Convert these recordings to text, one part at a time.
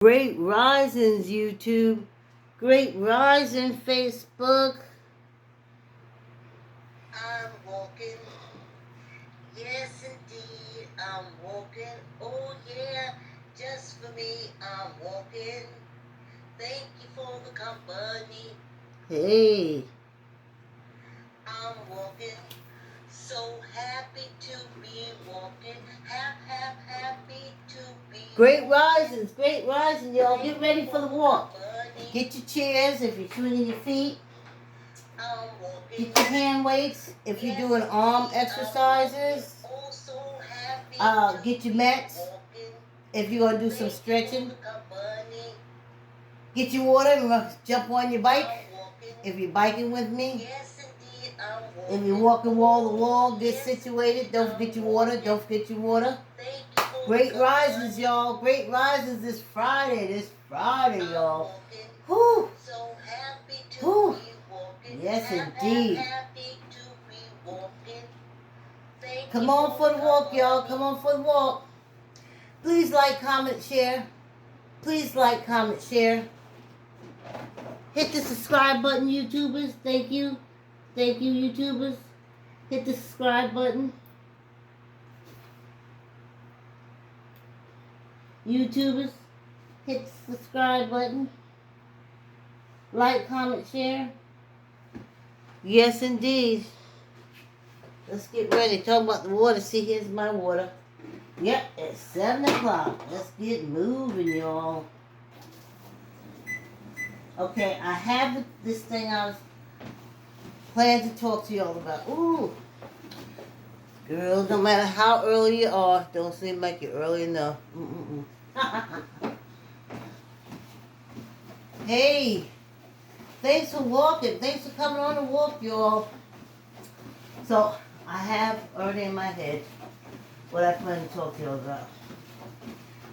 Great risings, YouTube. Great rising, Facebook. I'm walking. Yes, indeed, I'm walking. Oh, yeah, just for me, I'm walking. Thank you for the company. Hey. I'm walking. So happy to be walking. Happy to be Great walking. risings, great rising, y'all. Get ready for the walk. Get your chairs if you're swinging your feet. I'm walking. Get your hand weights if you're doing arm exercises. Get your mats if you're going to do some stretching. Get your water and jump on your bike if you're biking with me. If you're walking wall to wall, get situated. Don't forget your water. Don't forget your water. Great rises, y'all. Great rises this Friday, y'all. Whew. Whew. Yes, indeed. Come on for the walk, y'all. Come on for the walk. Please like, comment, share. Please like, comment, share. Hit the subscribe button, YouTubers. Thank you. Thank you, YouTubers. Hit the subscribe button. YouTubers, hit the subscribe button. Like, comment, share. Yes, indeed. Let's get ready. Talk about the water. See, here's my water. Yep, it's 7 o'clock. Let's get moving, y'all. Okay, I have this thing I was planning to talk to y'all about. Ooh. Girls, no matter how early you are, don't seem like you're early enough. Hey, thanks for walking. Thanks for coming on the walk, y'all. So, I have already in my head what I plan to talk to y'all about.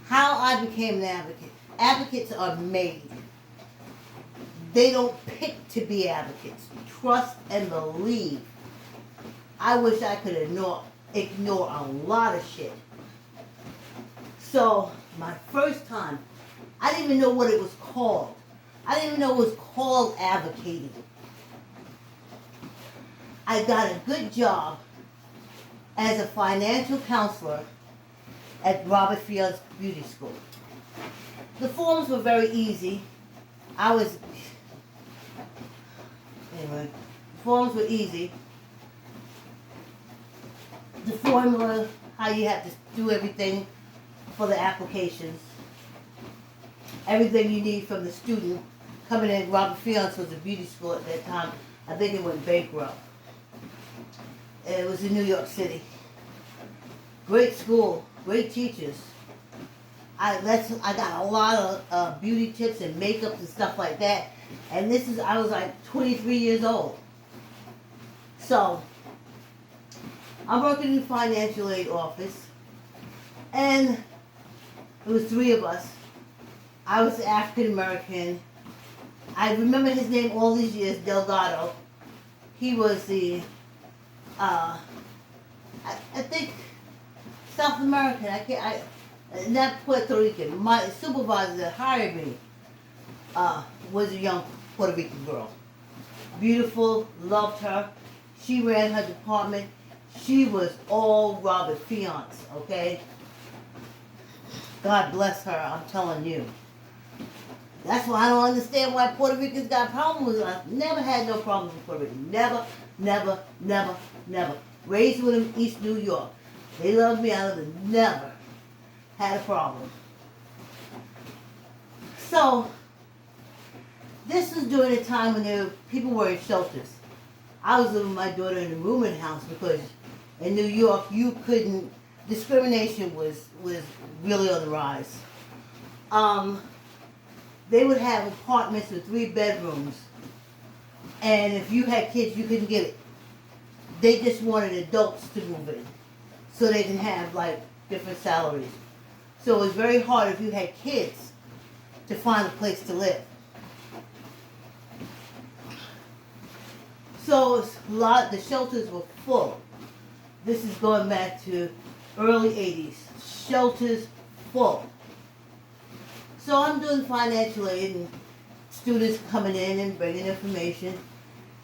How I became an advocate. Advocates are made. They don't pick to be advocates. Trust and believe. I wish I could ignore a lot of shit. So, my first time, I didn't even know what it was called. I didn't even know it was called advocating. I got a good job as a financial counselor at Robert Field's beauty school. The forms were very easy. Anyway, the forms were easy. The formula, how you have to do everything for the applications. Everything you need from the student coming in. Robert Field's was a beauty school at that time. I think it went bankrupt. It was in New York City. Great school, great teachers. I got a lot of beauty tips and makeup and stuff like that. And I was like 23 years old. So, I'm working in the financial aid office. And it was 3 of us. I was African American. I remember his name all these years, Delgado. He was the, I think, South American. Not Puerto Rican. My supervisor that hired me was a young Puerto Rican girl. Beautiful, loved her. She ran her department. She was all Robert Fiance, okay? God bless her, I'm telling you. That's why I don't understand why Puerto Ricans got problems with us. Never had no problems with Puerto Ricans. Never. Raised with them, East New York. They loved me, I never had a problem. So, this was during a time when people were in shelters. I was living with my daughter in a rooming house because in New York discrimination was really on the rise. They would have apartments with 3 bedrooms, and if you had kids, you couldn't get it. They just wanted adults to move in, so they can have like different salaries. So it was very hard if you had kids to find a place to live. So the shelters were full. This is going back to early 80s. Shelters full. So I'm doing financial aid and students coming in and bringing information.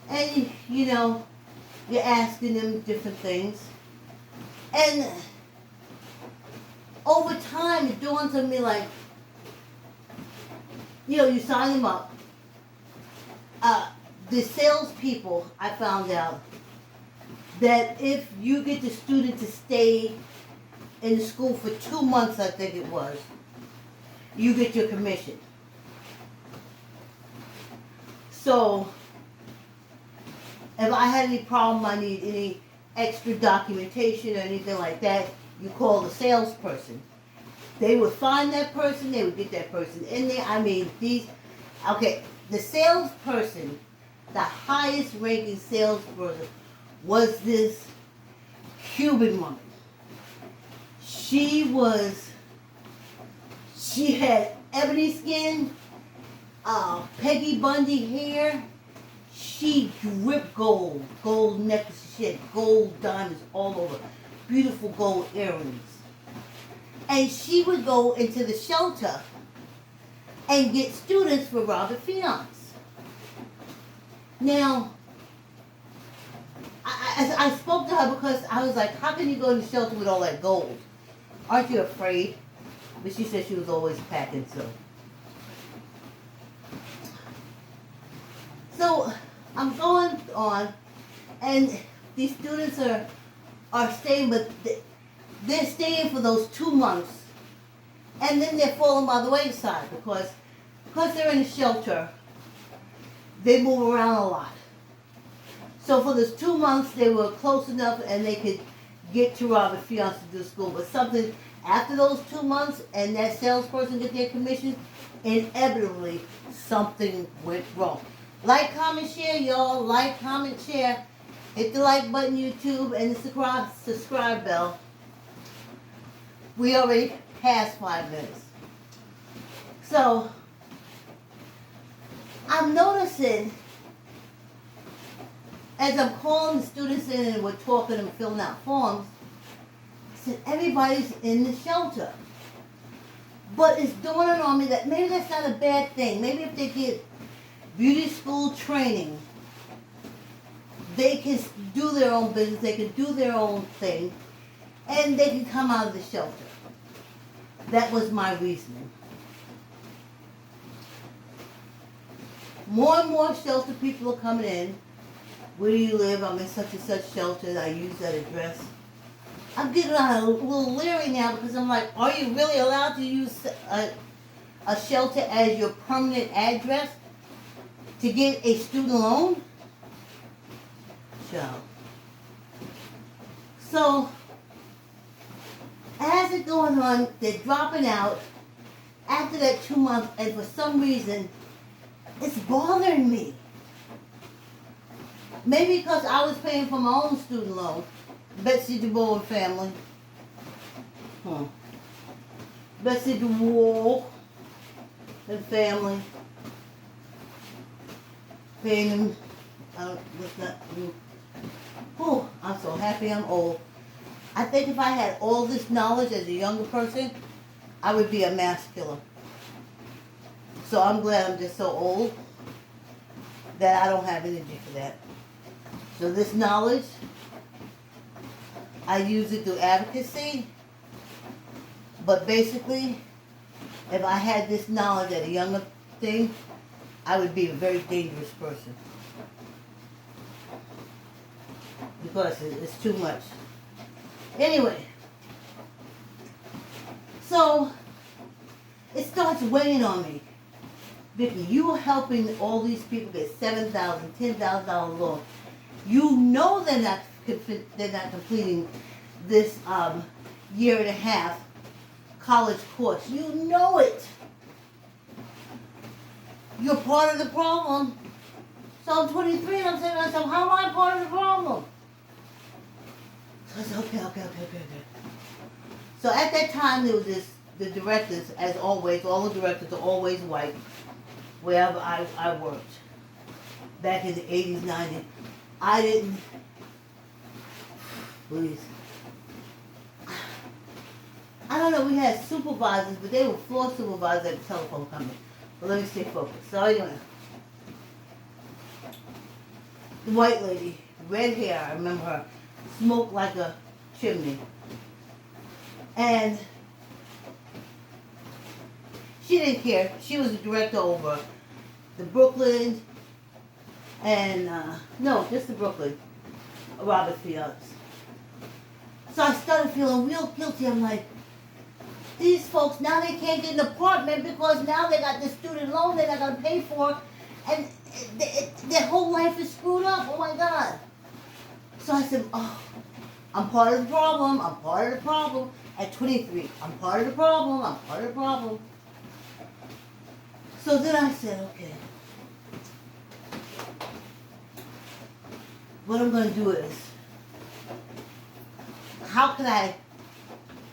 And, you know, you're asking them different things. And over time, it dawns on me like, you know, you sign them up. The salespeople, I found out that if you get the student to stay in the school for 2 months, I think it was, you get your commission. So, if I had any problem, I need any extra documentation or anything like that, you call the salesperson. They would find that person, they would get that person in there. I mean, the salesperson, the highest ranking salesperson was this Cuban woman. She had ebony skin, Peggy Bundy hair. She dripped gold necklaces. She had gold diamonds all over, beautiful gold earrings. And she would go into the shelter and get students for Robert Fiance. Now, I spoke to her because I was like, how can you go in the shelter with all that gold? Aren't you afraid? But she said she was always packing, so I'm going on, and these students are staying, but they're staying for those 2 months, and then they're falling by the wayside because they're in a shelter. They move around a lot. So for those 2 months, they were close enough, and they could get to Robert Fiance to do school. But something after those 2 months, and that salesperson get their commission, inevitably something went wrong. Like, comment, share, y'all. Like, comment, share. Hit the like button, YouTube, and the subscribe bell. We already passed 5 minutes. So, I'm noticing, as I'm calling the students in and we're talking and filling out forms, I said, everybody's in the shelter. But it's dawning on me that maybe that's not a bad thing. Maybe if they get beauty school training, they can do their own business, they can do their own thing, and they can come out of the shelter. That was my reasoning. More and more shelter people are coming in. Where do you live? I'm in such and such shelter. I use that address. I'm getting a little leery now because I'm like, are you really allowed to use a shelter as your permanent address to get a student loan? So, as it's going on, they're dropping out after that 2 months, and for some reason, it's bothering me. Maybe because I was paying for my own student loan. Betsy DeWall and family. Betsy DeWall and family. Paying them. I'm so happy I'm old. I think if I had all this knowledge as a younger person, I would be a mass killer. So I'm glad I'm just so old that I don't have energy for that. So this knowledge, I use it through advocacy, but basically, if I had this knowledge at a younger thing, I would be a very dangerous person. Because it's too much. Anyway, so it starts weighing on me. Vicki, you are helping all these people get $7,000, $10,000 loan. You know they're not completing this year and a half college course. You know it. You're part of the problem. So I'm 23 and I'm saying to myself, how am I part of the problem? So I said, okay. So at that time there was the directors, as always, all the directors are always white, wherever I worked. Back in the 80s, 90s. I I don't know, we had supervisors, but they were floor supervisors at the telephone company. But let me stay focused. So anyway, the white lady, red hair, I remember her, smoked like a chimney. And she didn't care. She was the director over the Brooklyn and, no, just the Brooklyn, Robert Fields. So I started feeling real guilty. I'm like, these folks, now they can't get an apartment because now they got this student loan they're not going to pay for. And their whole life is screwed up. Oh my God. So I said, oh, I'm part of the problem. I'm part of the problem. At 23, I'm part of the problem. I'm part of the problem. So then I said, okay, what I'm going to do is, how can I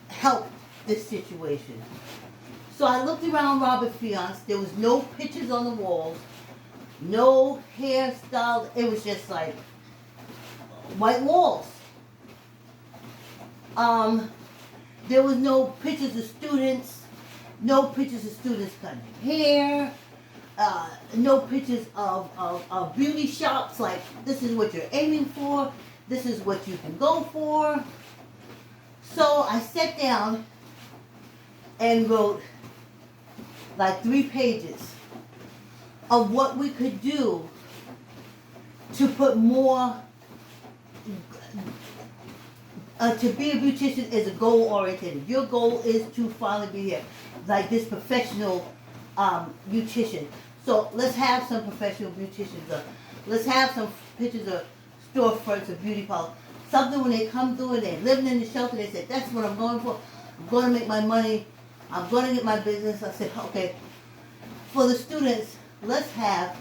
help this situation? So I looked around Robert Fiance. There was no pictures on the walls, no hairstyles. It was just like white walls. There was no pictures of students, no pictures of students cutting hair, no pictures of beauty shops, like this is what you're aiming for, this is what you can go for. So I sat down and wrote like 3 pages of what we could do to put more, to be a beautician is a goal-oriented. Your goal is to finally be here, like this professional beautician. So let's have some professional beauticians. Let's have some pictures of storefronts of beauty parlors. Something when they come through and they're living in the shelter, they say, that's what I'm going for. I'm going to make my money. I'm going to get my business. I said, okay, for the students, let's have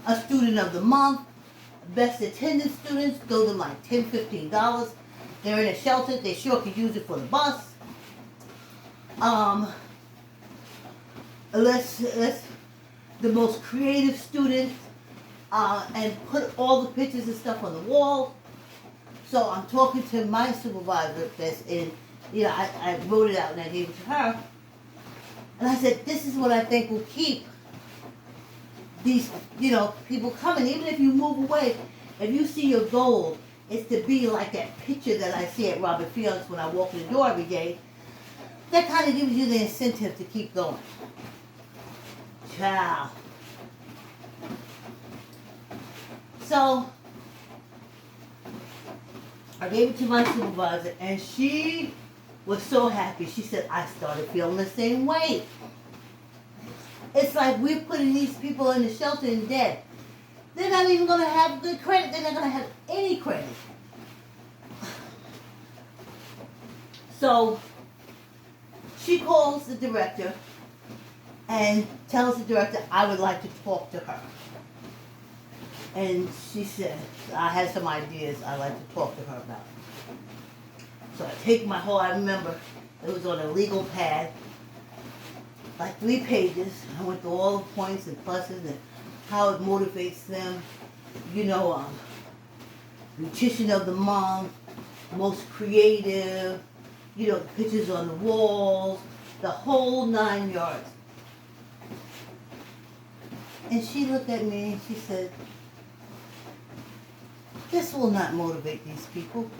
a student of the month. Best attendance students, throw them like $10, $15. They're in a shelter. They sure could use it for the bus. Let's the most creative students, and put all the pictures and stuff on the wall. So I'm talking to my supervisor that's in, I wrote it out and I gave it to her. And I said, this is what I think will keep these, people coming. Even if you move away, if you see your goal is to be like that picture that I see at Robert Fields when I walk in the door every day, that kind of gives you the incentive to keep going. Ciao. So I gave it to my supervisor, and she was so happy. She said, I started feeling the same way. It's like we're putting these people in the shelter and dead. They're not even going to have good credit. They're not going to have any credit. So she calls the director and tells the director, I would like to talk to her. And she said, I had some ideas I'd like to talk to her about. So I take I remember it was on a legal pad, like 3 pages. I went through all the points and pluses and how it motivates them. Beautician of the month, most creative, pictures on the walls, the whole 9 yards. And she looked at me and she said, this will not motivate these people.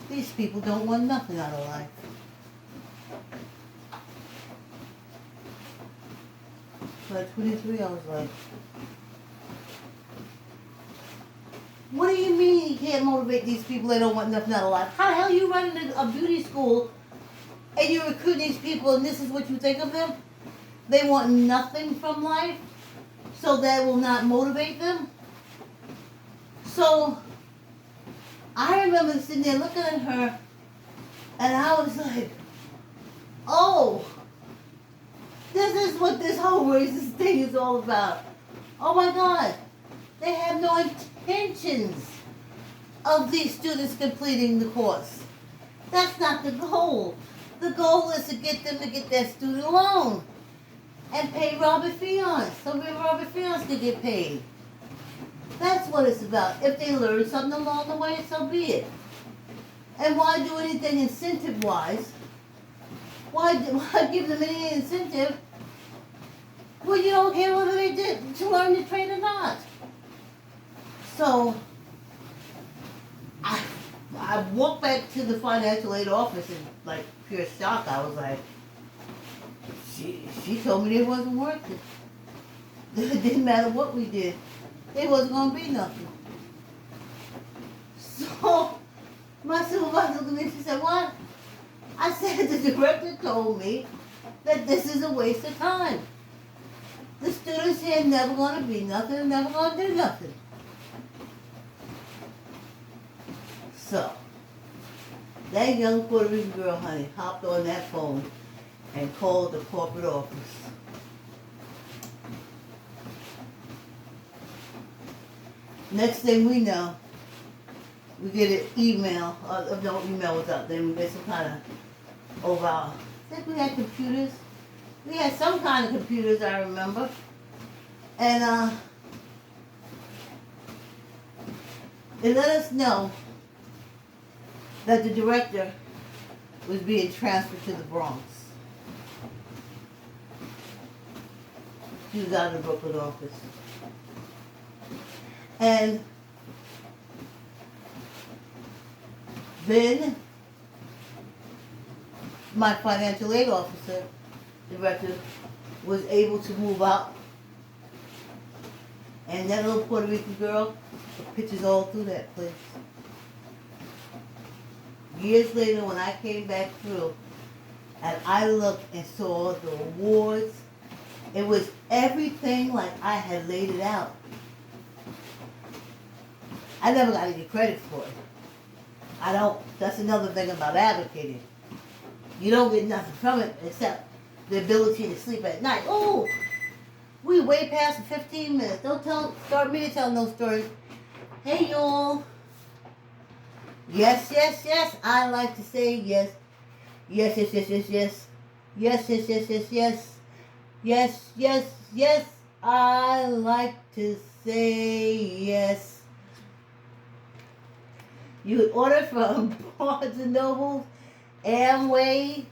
These people don't want nothing out of life. So at 23, I was like, what do you mean you can't motivate these people? They don't want nothing out of life. How the hell are you running a beauty school and you recruit these people and this is what you think of them? They want nothing from life, so that will not motivate them? So I remember sitting there looking at her, and I was like, oh, this is what this whole racist thing is all about. Oh my God, they have no intentions of these students completing the course. That's not the goal. The goal is to get them to get their student loan and pay Robert Fiance, so Robert Fiance can get paid. That's what it's about. If they learn something along the way, so be it. And why do anything incentive-wise why give them any incentive when you don't care whether they did to learn the trade or not? So I walked back to the financial aid office in like pure shock. I was like, she told me they wasn't worth it. It didn't matter what we did. There wasn't gonna be nothing. So my supervisor looked at me and she said, what? I said, the director told me that this is a waste of time. The students here are never gonna be nothing, never gonna do nothing. So that young Puerto Rican girl, honey, hopped on that phone and called the corporate office. Next thing we know, we get an email, no email was up, then we get some kind of, I think we had computers. We had some kind of computers, I remember. And they let us know that the director was being transferred to the Bronx. She was out of the Brooklyn office. And then my financial aid officer, director, was able to move out. And that little Puerto Rican girl, the pictures all through that place. Years later, when I came back through, and I looked and saw the awards, it was everything like I had laid it out. I never got any credit for it. I don't. That's another thing about advocating. You don't get nothing from it except the ability to sleep at night. Oh, we way past the 15 minutes. Don't start me to tell no stories. Hey, y'all. Yes, yes, yes. I like to say yes. Yes, yes, yes, yes, yes. Yes, yes, yes, yes, yes. Yes, yes, yes. I like to say yes. You would order from Barnes & Noble, Amway.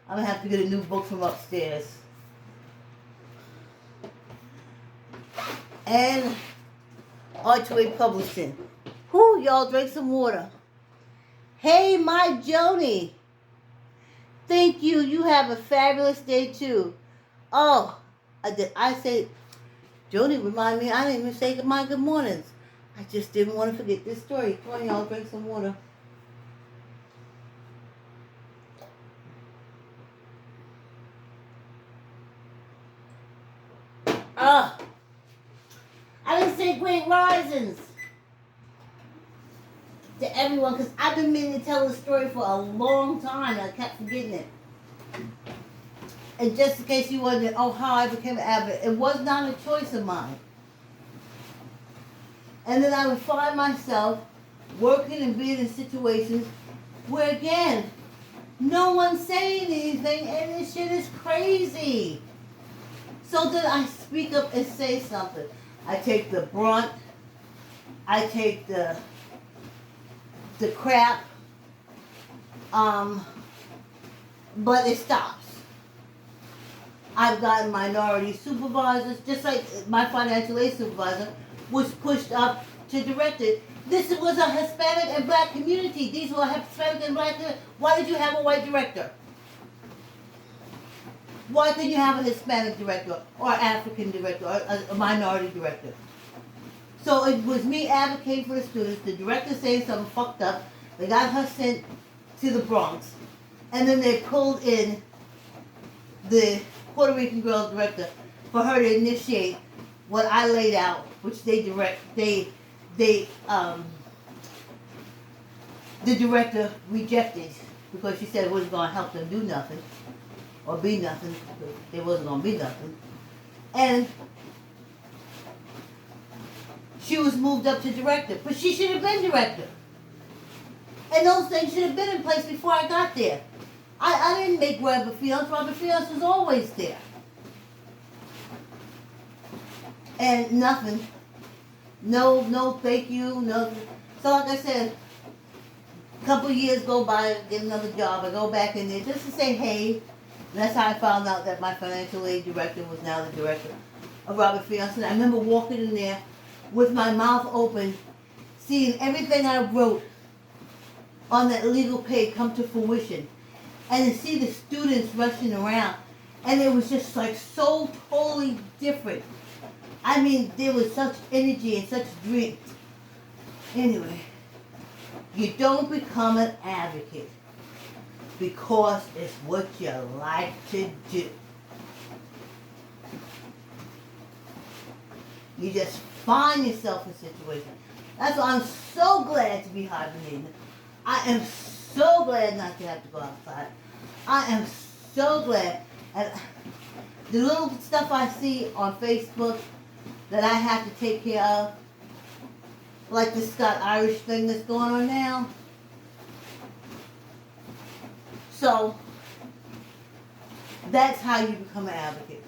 I'm going to have to get a new book from upstairs. And Archway Publishing. Whoo, y'all drink some water. Hey, my Joni. Thank you. You have a fabulous day, too. Oh, I said, Joni remind me, I didn't even say my good mornings. I just didn't want to forget this story. Come on, y'all, drink some water. I didn't say great risings to everyone because I've been meaning to tell this story for a long time and I kept forgetting it. And just in case you wondered, how I became an advocate, it was not a choice of mine. And then I would find myself working and being in situations where, again, no one's saying anything and this shit is crazy. So then I speak up and say something. I take the brunt. I take the crap. But it stops. I've gotten minority supervisors, just like my financial aid supervisor was pushed up to director. This was a Hispanic and black community. These were Hispanic and black. Why did you have a white director? Why couldn't you have a Hispanic director or African director or a minority director? So it was me advocating for the students, the director saying something fucked up. They got her sent to the Bronx. And then they pulled in the Puerto Rican girl director for her to initiate what I laid out, which the director rejected because she said it wasn't going to help them do nothing or be nothing. There wasn't going to be nothing. And she was moved up to director, but she should have been director. And those things should have been in place before I got there. I didn't make Robert Fields. Robert Fields was always there. And nothing. No thank you, nothing. So like I said, a couple of years go by, get another job. I go back in there just to say hey, And that's how I found out that my financial aid director was now the director of Robert Fields. And I remember walking in there with my mouth open, seeing everything I wrote on that legal page come to fruition. And to see the students rushing around. And it was just like so totally different. I mean, there was such energy and such dreams. Anyway, you don't become an advocate because it's what you like to do. You just find yourself in a situation. That's why I'm so glad to be hibernating. I am so glad not to have to go outside. I am so glad. And the little stuff I see on Facebook that I have to take care of, like this Scott-Irish thing that's going on now. So, that's how you become an advocate.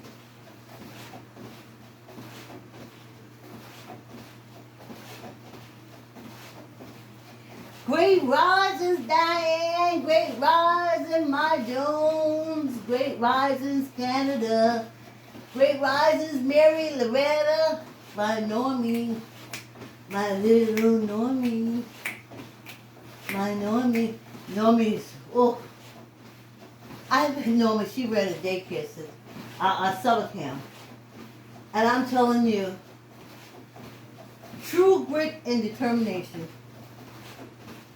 Great risings, Diane. Great rising, my Jones. Great risings, Canada. Great risings, Mary Loretta. My Normie. My little Normie. My Normie. Normie's, oh. I've been Normie, she ran a daycare since, a summer camp. And I'm telling you, true grit and determination.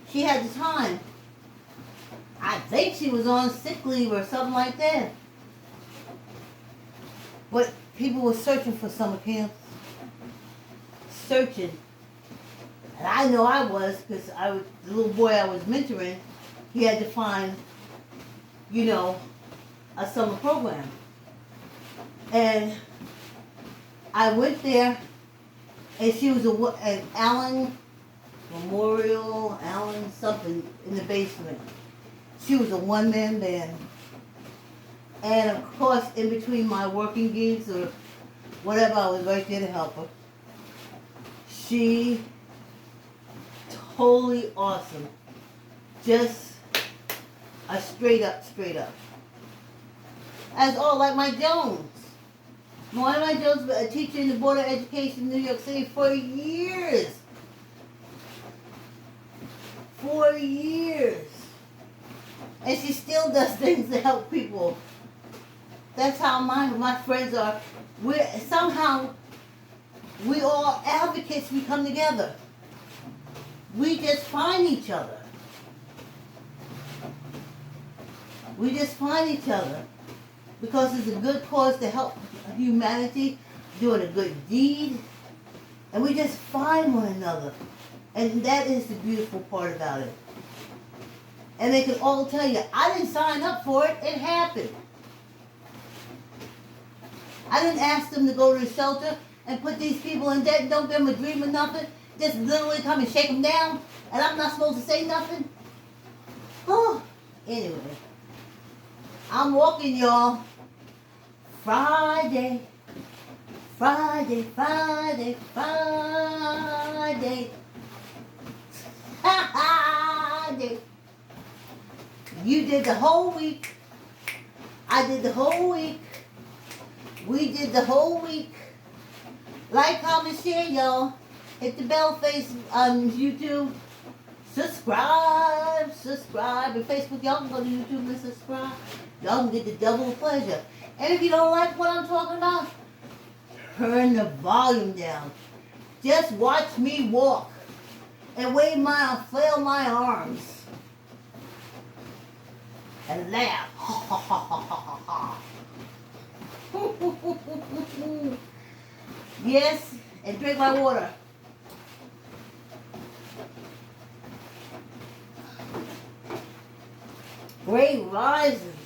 She had the time. I think she was on sick leave or something like that. But people were searching for summer camps. Searching. And I know I was, because the little boy I was mentoring, he had to find, you know, a summer program. And I went there, and she was an Allen Memorial, Allen something in the basement. She was a one-man band. And of course, in between my working gigs or whatever, I was right there to help her. She, totally awesome. Just a straight up. As all like my Jones. One of my Jones, a teacher in the Board of Education in New York City for years. 4 years. And she still does things to help people. That's how my friends are. We all advocates, we come together. We just find each other. We just find each other. Because it's a good cause to help humanity, doing a good deed. And we just find one another. And that is the beautiful part about it. And they can all tell you, I didn't sign up for it, it happened. I didn't ask them to go to the shelter and put these people in debt and don't give them a dream or nothing. Just literally come and shake them down, and I'm not supposed to say nothing. Oh, anyway. I'm walking, y'all. Friday. You did the whole week. I did the whole week. We did the whole week. Like, comment, share, y'all. Hit the bell face on YouTube. Subscribe. And Facebook, y'all can go to YouTube and subscribe. Y'all can get the double pleasure. And if you don't like what I'm talking about, turn the volume down. Just watch me walk and flail my arms and laugh. Yes, and drink my water. Great risings.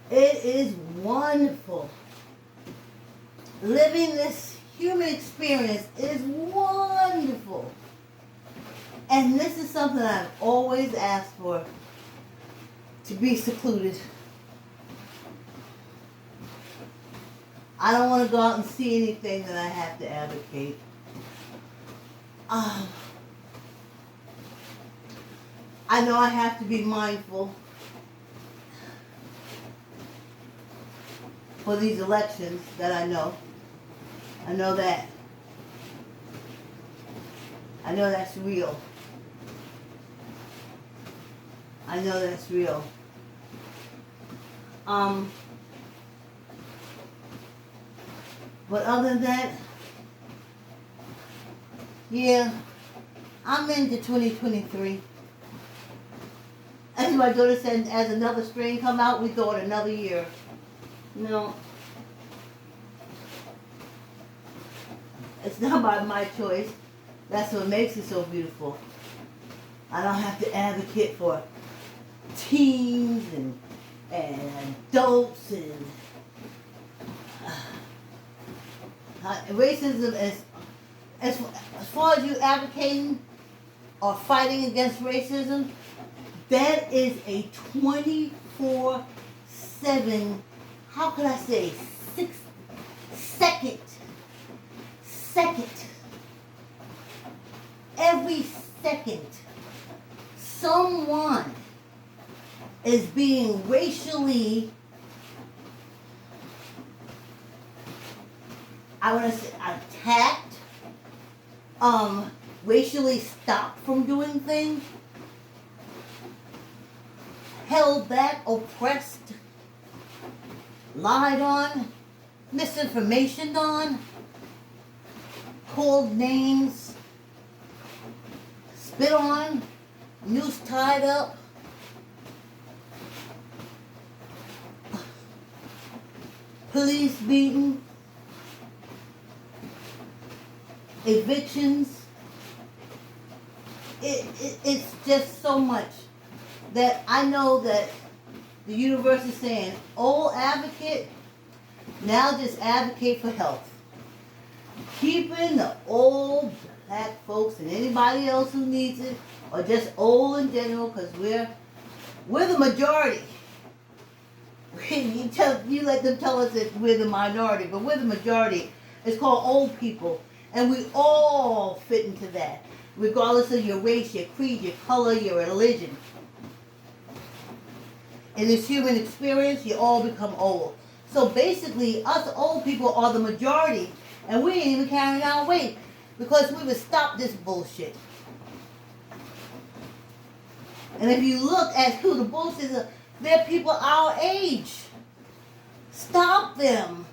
It is wonderful. Living this human experience is wonderful. And this is something I've always asked for, to be secluded. I don't want to go out and see anything that I have to advocate. I know I have to be mindful. for these elections that I know. I know that. I know that's real. I know that's real. But other than that, yeah, I'm into 2023. As my daughter said, as another strain come out, we thought another year. No. It's not by my choice. That's what makes it so beautiful. I don't have to advocate for teens and adults and racism is as far as you advocating or fighting against racism, that is a 24/7, how could I say, 6 second, every second, someone is being racially, I want to say, attacked, racially stopped from doing things, held back, oppressed, lied on, misinformation on, called names, spit on, noose tied up, police beaten, evictions. It's just so much that I know that the universe is saying, old advocate, now just advocate for health. Keeping the old black folks and anybody else who needs it, or just old in general, because we're the majority. You let them tell us that we're the minority, but we're the majority. It's called old people, and we all fit into that, regardless of your race, your creed, your color, your religion. In this human experience, you all become old. So basically, us old people are the majority, and we ain't even carrying our weight because we would stop this bullshit. And if you look at who the bullshit is, they're people our age. Stop them.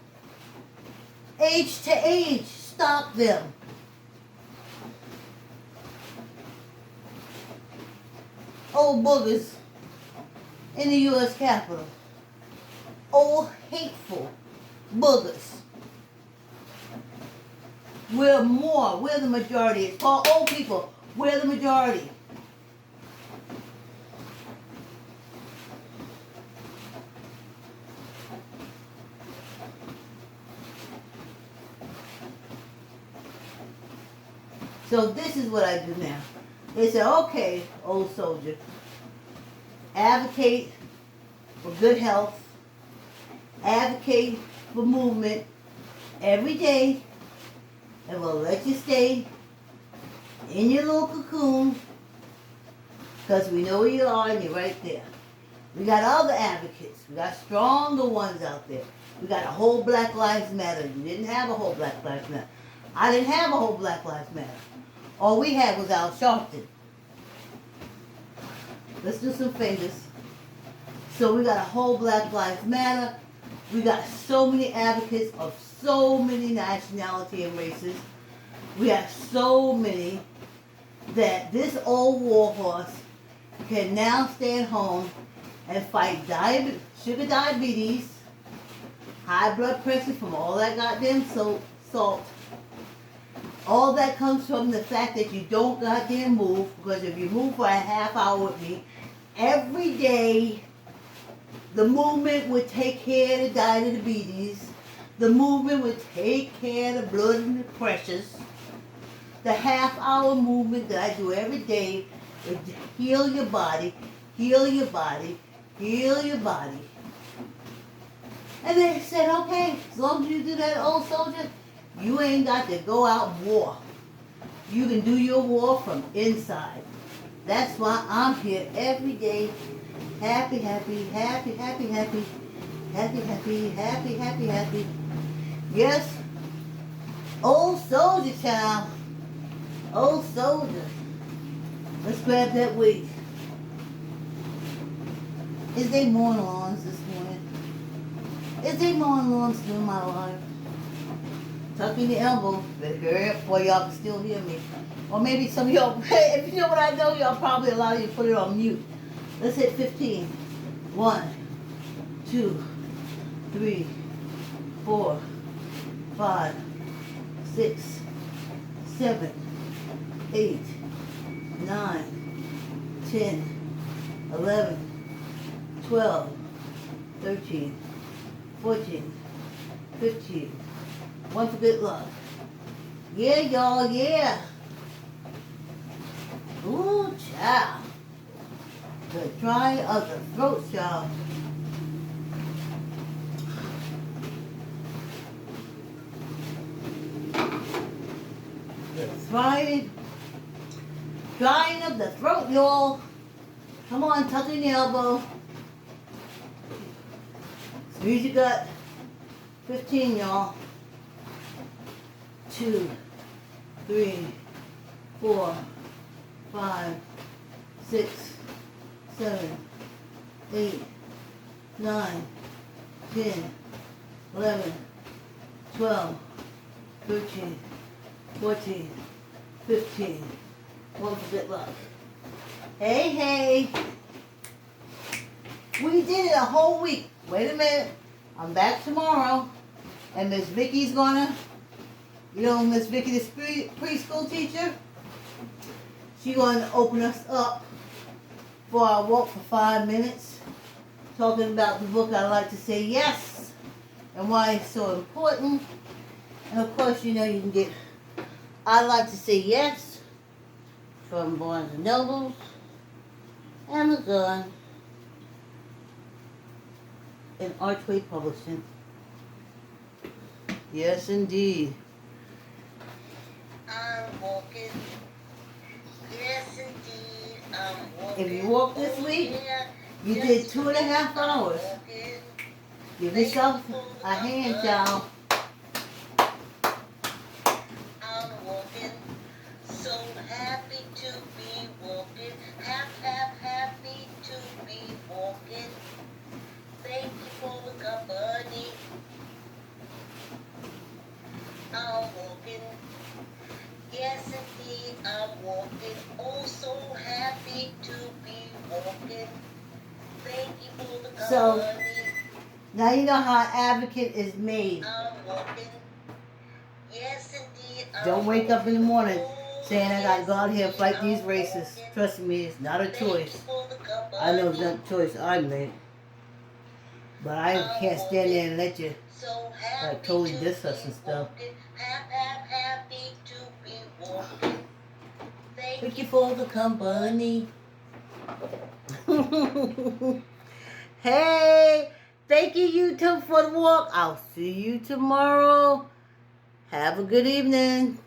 Age to age, stop them. Old boogers in the U.S. Capitol. Old hateful boogers. We're the majority. It's called old people. We're the majority. So this is what I do now. They say, okay, old soldier, advocate for good health, advocate for movement every day, and we'll let you stay in your little cocoon because we know where you are and you're right there. We got other advocates. We got stronger ones out there. We got a whole Black Lives Matter. You didn't have a whole Black Lives Matter. I didn't have a whole Black Lives Matter. All we had was Al Sharpton. Let's do some fingers. So we got a whole Black Lives Matter. We got so many advocates of so many nationality and races. We have so many that this old warhorse can now stay at home and fight sugar diabetes, high blood pressure from all that goddamn salt. All that comes from the fact that you don't goddamn move, because if you move for a half hour with me, every day the movement would take care of the diabetes, the movement would take care of the blood and the pressures. The half-hour movement that I do every day would heal your body, heal your body, heal your body. And they said, okay, as long as you do that, old soldier, you ain't got to go out war. You can do your war from inside. That's why I'm here every day, happy, happy, happy, happy, happy, Happy, happy, happy, happy, happy. Yes. Old soldier, child. Old soldier. Let's grab that weight. Is they mowing lawns this morning? Is they mowing lawns through my life? Tuck in your elbow. Better hurry up before y'all can still hear me. Or maybe some of y'all, if you know what I know, y'all probably allow you to put it on mute. Let's hit 15. 1, 2, 3, 4, 5, 6, 7, 8, 9, 10, 11, 12, 13, 14, 15. One for good luck. Yeah, y'all, yeah. Ooh, child. The drying of the throat, child. The drying of the throat, y'all. Come on, tuck in your elbow. Squeeze your gut. 15, y'all. 2, 3, 4, 5, 6, 7, 8, 9, 10, 11, 12, 13, 14, 15. One for good luck. Hey, hey. We did it a whole week. Wait a minute. I'm back tomorrow. And Miss Vicky's gonna, Miss Vicky, the preschool teacher, she's gonna open us up for our walk for 5 minutes, talking about the book I Like to Say Yes and why it's so important. And of course, you can get I Like to Say Yes from Barnes & Noble, Amazon, and Archway Publishing. Yes, indeed. I'm walking. Yes, indeed. I'm walking. If you walk this week, Yeah, you just did for me, 2.5 I'm hours. walking. Give yourself a hand, y'all. I'm walking. So happy to be walking. Happy to be walking. Thank you for the company. I'm walking. Yes, indeed, I'm walking. Oh, so happy to be walking. Thank you for the company. So, now you know how an advocate is made. I'm walking. Yes, indeed, I'm Don't wake up in the morning walking. saying I gotta go out here and fight Yes, these indeed, races. I'm walking. Trust me, it's not a Thank you choice. for the company. I know it's not a choice I made. But I can't stand there and let you So happy totally to diss us be and stuff. walking. Happy to be walking. Thank you for the company. Hey, thank you YouTube for the walk. I'll see you tomorrow. Have a good evening.